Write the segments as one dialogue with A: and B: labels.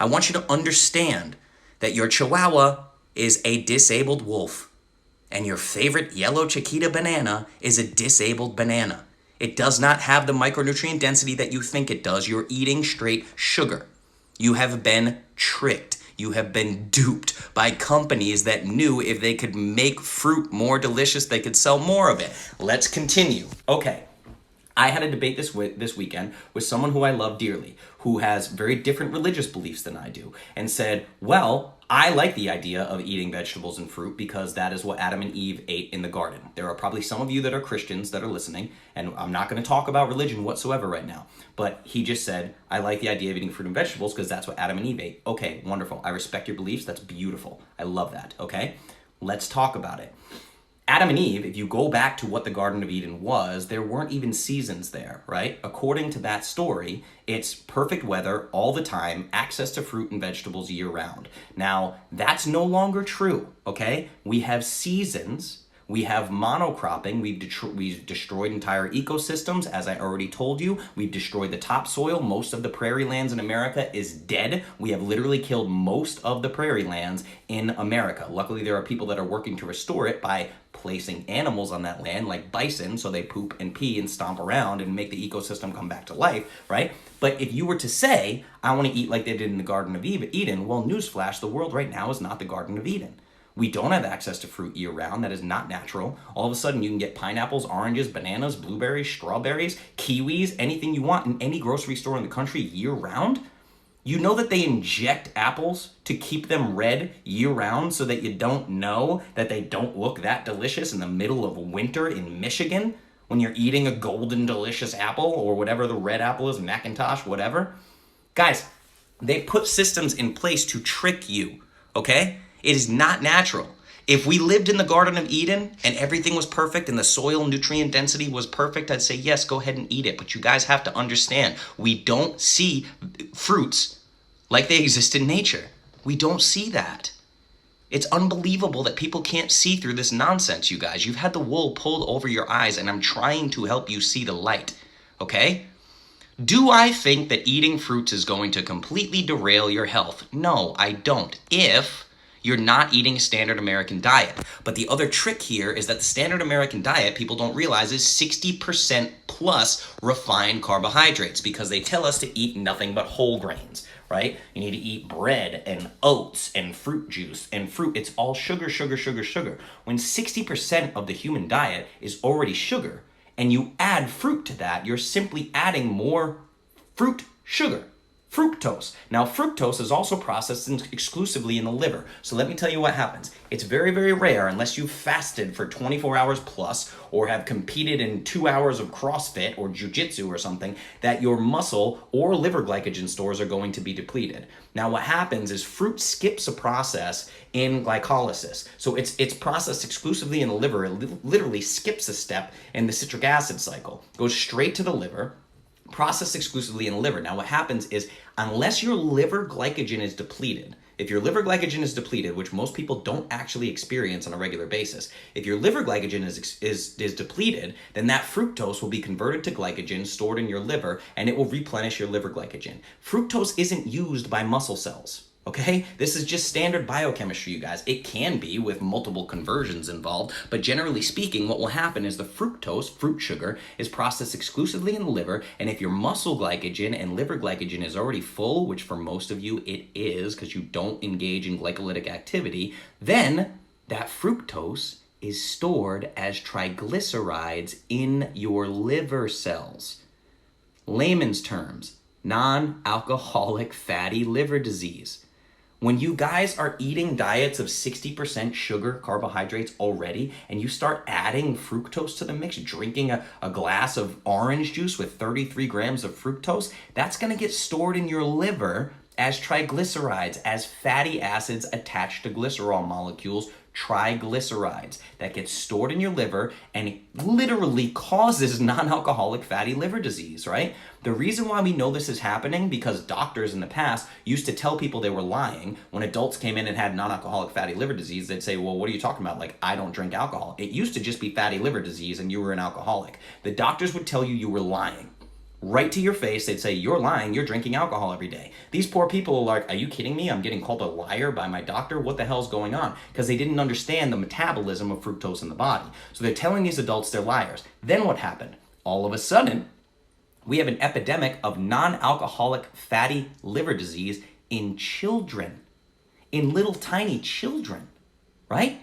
A: I want you to understand that your chihuahua is a disabled wolf and your favorite yellow Chiquita banana is a disabled banana. It does not have the micronutrient density that you think it does. You're eating straight sugar. You have been tricked. You have been duped by companies that knew if they could make fruit more delicious, they could sell more of it. Let's continue. Okay. I had a debate this weekend with someone who I love dearly, who has very different religious beliefs than I do, and said, well, I like the idea of eating vegetables and fruit because that is what Adam and Eve ate in the garden. There are probably some of you that are Christians that are listening, and I'm not going to talk about religion whatsoever right now, but he just said, I like the idea of eating fruit and vegetables because that's what Adam and Eve ate. Okay, wonderful. I respect your beliefs. That's beautiful. I love that, okay? Let's talk about it. Adam and Eve, if you go back to what the Garden of Eden was, there weren't even seasons there, right? According to that story, it's perfect weather all the time, access to fruit and vegetables year round. Now, that's no longer true, okay? We have seasons. We have monocropping. We've destroyed entire ecosystems, as I already told you. We've destroyed the topsoil. Most of the prairie lands in America is dead. We have literally killed most of the prairie lands in America. Luckily, there are people that are working to restore it by placing animals on that land, like bison, so they poop and pee and stomp around and make the ecosystem come back to life, right? But if you were to say, I want to eat like they did in the Garden of Eden, well, newsflash, the world right now is not the Garden of Eden. We don't have access to fruit year-round. That is not natural. All of a sudden, you can get pineapples, oranges, bananas, blueberries, strawberries, kiwis, anything you want in any grocery store in the country year-round. You know that they inject apples to keep them red year-round so that you don't know that they don't look that delicious in the middle of winter in Michigan when you're eating a golden delicious apple or whatever the red apple is, Macintosh, whatever. Guys, they put systems in place to trick you, okay? It is not natural. If we lived in the Garden of Eden and everything was perfect and the soil nutrient density was perfect, I'd say, yes, go ahead and eat it. But you guys have to understand, we don't see fruits like they exist in nature. We don't see that. It's unbelievable that people can't see through this nonsense, you guys. You've had the wool pulled over your eyes, and I'm trying to help you see the light, okay? Do I think that eating fruits is going to completely derail your health? No, I don't. If you're not eating a standard American diet. But the other trick here is that the standard American diet, people don't realize, is 60% plus refined carbohydrates because they tell us to eat nothing but whole grains, right? You need to eat bread and oats and fruit juice and fruit. It's all sugar, sugar, sugar, sugar. When 60% of the human diet is already sugar and you add fruit to that, you're simply adding more fruit sugar. Fructose. Now, fructose is also processed exclusively in the liver. So let me tell you what happens. It's very, very rare, unless you've fasted for 24 hours plus or have competed in 2 hours of CrossFit or jiu-jitsu or something, that your muscle or liver glycogen stores are going to be depleted. Now, what happens is fruit skips a process in glycolysis. So it's processed exclusively in the liver. It literally skips a step in the citric acid cycle. Goes straight to the liver, processed exclusively in the liver. Now, what happens is, unless your liver glycogen is depleted, if your liver glycogen is depleted, which most people don't actually experience on a regular basis, if your liver glycogen is depleted, then that fructose will be converted to glycogen stored in your liver, and it will replenish your liver glycogen. Fructose isn't used by muscle cells. Okay? This is just standard biochemistry, you guys. It can be with multiple conversions involved, but generally speaking, what will happen is the fructose, fruit sugar, is processed exclusively in the liver, and if your muscle glycogen and liver glycogen is already full, which for most of you it is because you don't engage in glycolytic activity, then that fructose is stored as triglycerides in your liver cells. Layman's terms, non-alcoholic fatty liver disease. When you guys are eating diets of 60% sugar carbohydrates already, and you start adding fructose to the mix, drinking a glass of orange juice with 33 grams of fructose, that's gonna get stored in your liver as triglycerides, as fatty acids attached to glycerol molecules, triglycerides, that gets stored in your liver and it literally causes non-alcoholic fatty liver disease, right? The reason why we know this is happening, because doctors in the past used to tell people they were lying. When adults came in and had non-alcoholic fatty liver disease, they'd say, well, what are you talking about? Like, I don't drink alcohol. It used to just be fatty liver disease and you were an alcoholic. The doctors would tell you you were lying, right to your face. They'd say, you're lying, you're drinking alcohol every day. These poor people are like, are you kidding me? I'm getting called a liar by my doctor? What the hell's going on? Because they didn't understand the metabolism of fructose in the body. So they're telling these adults they're liars. Then what happened? All of a sudden, we have an epidemic of non-alcoholic fatty liver disease in children, in little tiny children, right?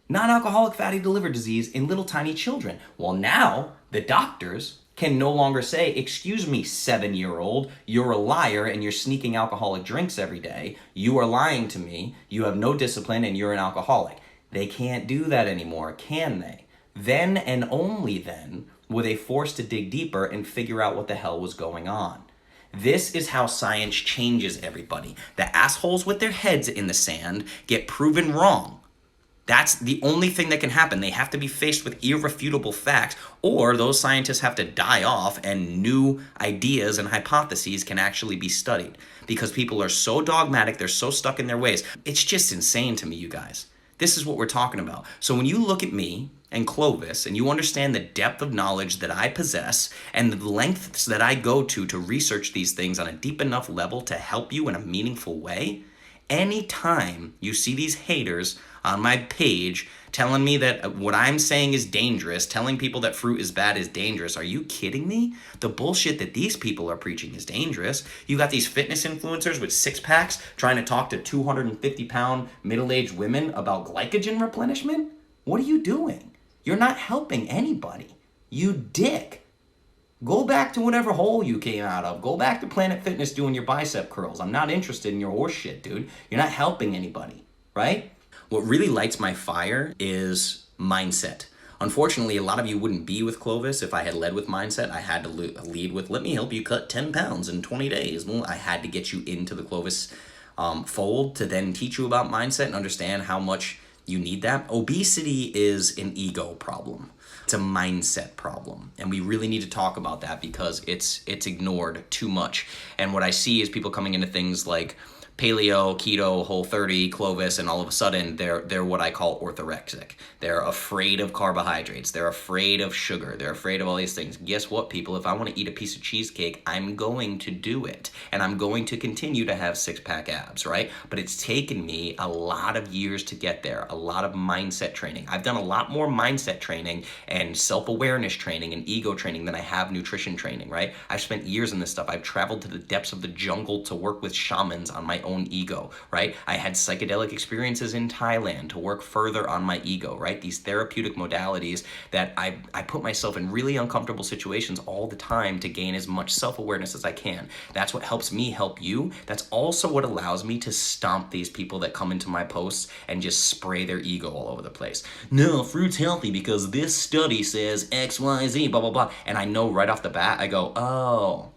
A: Non-alcoholic fatty liver disease in little tiny children. Well, now the doctors can no longer say, excuse me, 7-year-old, you're a liar and you're sneaking alcoholic drinks every day. You are lying to me. You have no discipline and you're an alcoholic. They can't do that anymore, can they? Then and only then were they forced to dig deeper and figure out what the hell was going on. This is how science changes everybody. The assholes with their heads in the sand get proven wrong. That's the only thing that can happen. They have to be faced with irrefutable facts, or those scientists have to die off and new ideas and hypotheses can actually be studied. Because people are so dogmatic, they're so stuck in their ways. It's just insane to me, you guys. This is what we're talking about. So when you look at me and Clovis and you understand the depth of knowledge that I possess and the lengths that I go to research these things on a deep enough level to help you in a meaningful way, anytime you see these haters on my page telling me that what I'm saying is dangerous, telling people that fruit is bad is dangerous, are you kidding me? The bullshit that these people are preaching is dangerous. You got these fitness influencers with 6-packs trying to talk to 250-pound middle-aged women about glycogen replenishment? What are you doing? You're not helping anybody. You dick. Go back to whatever hole you came out of. Go back to Planet Fitness doing your bicep curls. I'm not interested in your horse shit, dude. You're not helping anybody, right? What really lights my fire is mindset. Unfortunately, a lot of you wouldn't be with Clovis if I had led with mindset. I had to lead with, let me help you cut 10 pounds in 20 days. Well, I had to get you into the Clovis fold to then teach you about mindset and understand how much you need that. Obesity is an ego problem. It's a mindset problem. And we really need to talk about that because it's ignored too much. And what I see is people coming into things like paleo, keto, Whole30, Clovis, and all of a sudden they're what I call orthorexic. They're afraid of carbohydrates. They're afraid of sugar. They're afraid of all these things. Guess what, people? If I want to eat a piece of cheesecake, I'm going to do it. And I'm going to continue to have 6-pack abs, right? But it's taken me a lot of years to get there, a lot of mindset training. I've done a lot more mindset training and self-awareness training and ego training than I have nutrition training, right? I've spent years in this stuff. I've traveled to the depths of the jungle to work with shamans on my own ego, right? I had psychedelic experiences in Thailand to work further on my ego, right? These therapeutic modalities that I put myself in really uncomfortable situations all the time to gain as much self-awareness as I can. That's what helps me help you. That's also what allows me to stomp these people that come into my posts and just spray their ego all over the place. No, fruit's healthy because this study says X, Y, Z, blah, blah, blah. And I know right off the bat, I go, oh,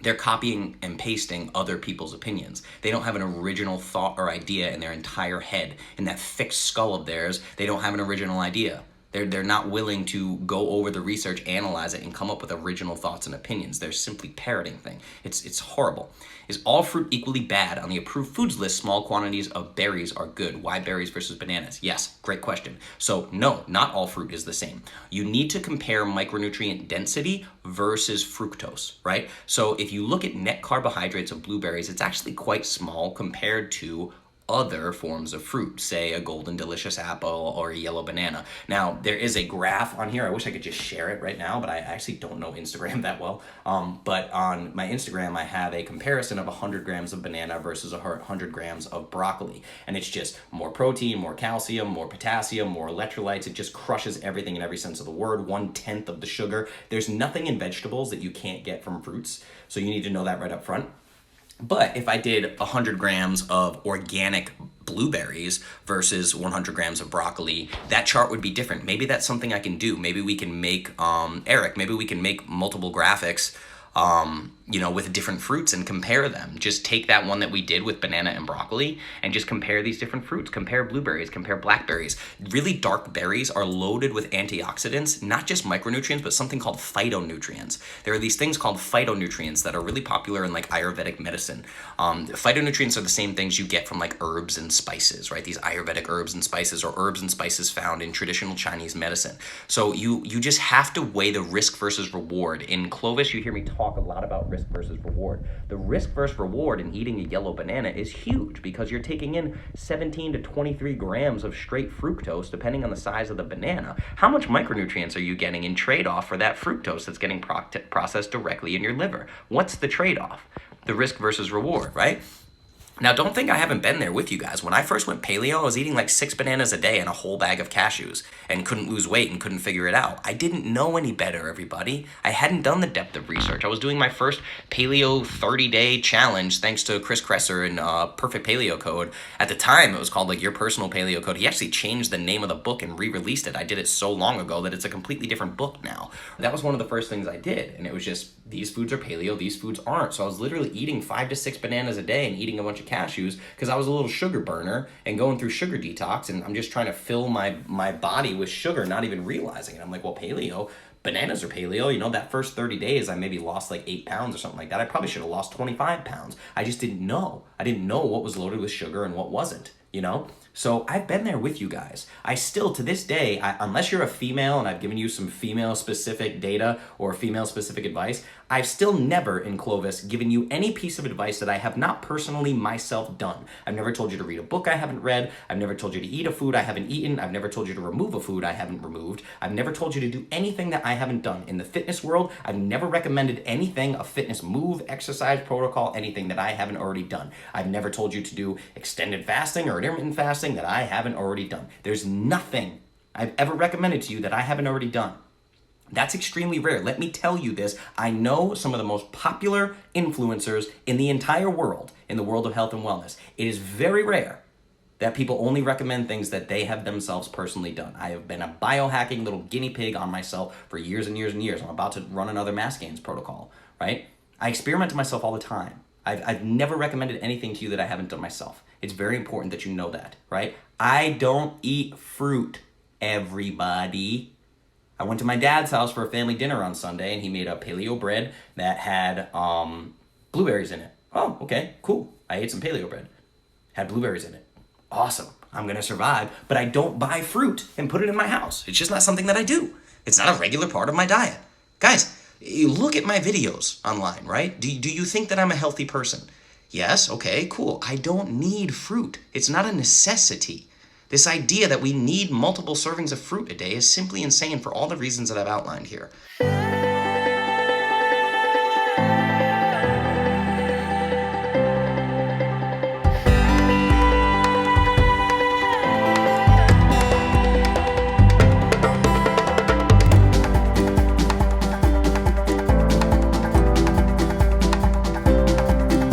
A: they're copying and pasting other people's opinions. They don't have an original thought or idea in their entire head. In that fixed skull of theirs, they don't have an original idea. They're not willing to go over the research, analyze it, and come up with original thoughts and opinions. They're simply parroting things. It's horrible. Is all fruit equally bad? On the approved foods list, small quantities of berries are good. Why berries versus bananas? Yes, great question. So no, not all fruit is the same. You need to compare micronutrient density versus fructose, right? So if you look at net carbohydrates of blueberries, it's actually quite small compared to other forms of fruit, say a golden delicious apple or a yellow banana. Now, there is a graph on here. I wish I could just share it right now, but I actually don't know Instagram that well. But on my Instagram, I have a comparison of 100 grams of banana versus 100 grams of broccoli. And it's just more protein, more calcium, more potassium, more electrolytes. It just crushes everything in every sense of the word, 1/10 of the sugar. There's nothing in vegetables that you can't get from fruits. So you need to know that right up front. But if I did 100 grams of organic blueberries versus 100 grams of broccoli, that chart would be different. Maybe that's something I can do. Maybe we can make, Eric, maybe we can make multiple graphics with different fruits and compare them. Just take that one that we did with banana and broccoli and just compare these different fruits. Compare blueberries, compare blackberries. Really dark berries are loaded with antioxidants, not just micronutrients, but something called phytonutrients. There are these things called phytonutrients that are really popular in like Ayurvedic medicine. Phytonutrients are the same things you get from like herbs and spices, right? These Ayurvedic herbs and spices, or herbs and spices found in traditional Chinese medicine. So you just have to weigh the risk versus reward. In Clovis, you hear me talk a lot about risk versus reward. The risk versus reward in eating a yellow banana is huge because you're taking in 17 to 23 grams of straight fructose, depending on the size of the banana. How much micronutrients are you getting in trade-off for that fructose that's getting processed directly in your liver? What's the trade-off? The risk versus reward, right? Now, don't think I haven't been there with you guys. When I first went paleo, I was eating like 6 bananas a day and a whole bag of cashews and couldn't lose weight and couldn't figure it out. I didn't know any better, everybody. I hadn't done the depth of research. I was doing my first paleo 30-day challenge thanks to Chris Kresser and Perfect Paleo Code. At the time, it was called like Your Personal Paleo Code. He actually changed the name of the book and re-released it. I did it so long ago that it's a completely different book now. That was one of the first things I did, and it was just, these foods are paleo, these foods aren't. So I was literally eating 5 to 6 bananas a day and eating a bunch of cashews because I was a little sugar burner and going through sugar detox, and I'm just trying to fill my body with sugar, not even realizing it. I'm like, well, paleo, bananas are paleo. That first 30 days I maybe lost like 8 pounds or something like that. I probably should have lost 25 pounds. I just didn't know. I didn't know what was loaded with sugar and what wasn't, So I've been there with you guys. I still, to this day, unless you're a female and I've given you some female-specific data or female-specific advice, I've still never, in Clovis, given you any piece of advice that I have not personally myself done. I've never told you to read a book I haven't read. I've never told you to eat a food I haven't eaten. I've never told you to remove a food I haven't removed. I've never told you to do anything that I haven't done. In the fitness world, I've never recommended anything, a fitness move, exercise, protocol, anything that I haven't already done. I've never told you to do extended fasting or intermittent fasting that I haven't already done. There's nothing I've ever recommended to you that I haven't already done. That's extremely rare. Let me tell you this. I know some of the most popular influencers in the entire world, in the world of health and wellness. It is very rare that people only recommend things that they have themselves personally done. I have been a biohacking little guinea pig on myself for years and years and years. I'm about to run another mass gains protocol, right? I experiment to myself all the time. I've never recommended anything to you that I haven't done myself. It's very important that you know that, right? I don't eat fruit, everybody. I went to my dad's house for a family dinner on Sunday, and he made a paleo bread that had blueberries in it. Oh, okay, cool. I ate some paleo bread. Had blueberries in it. Awesome. I'm going to survive, but I don't buy fruit and put it in my house. It's just not something that I do. It's not a regular part of my diet. Guys, you look at my videos online, right? Do you think that I'm a healthy person? Yes, okay, cool. I don't need fruit. It's not a necessity. This idea that we need multiple servings of fruit a day is simply insane for all the reasons that I've outlined here.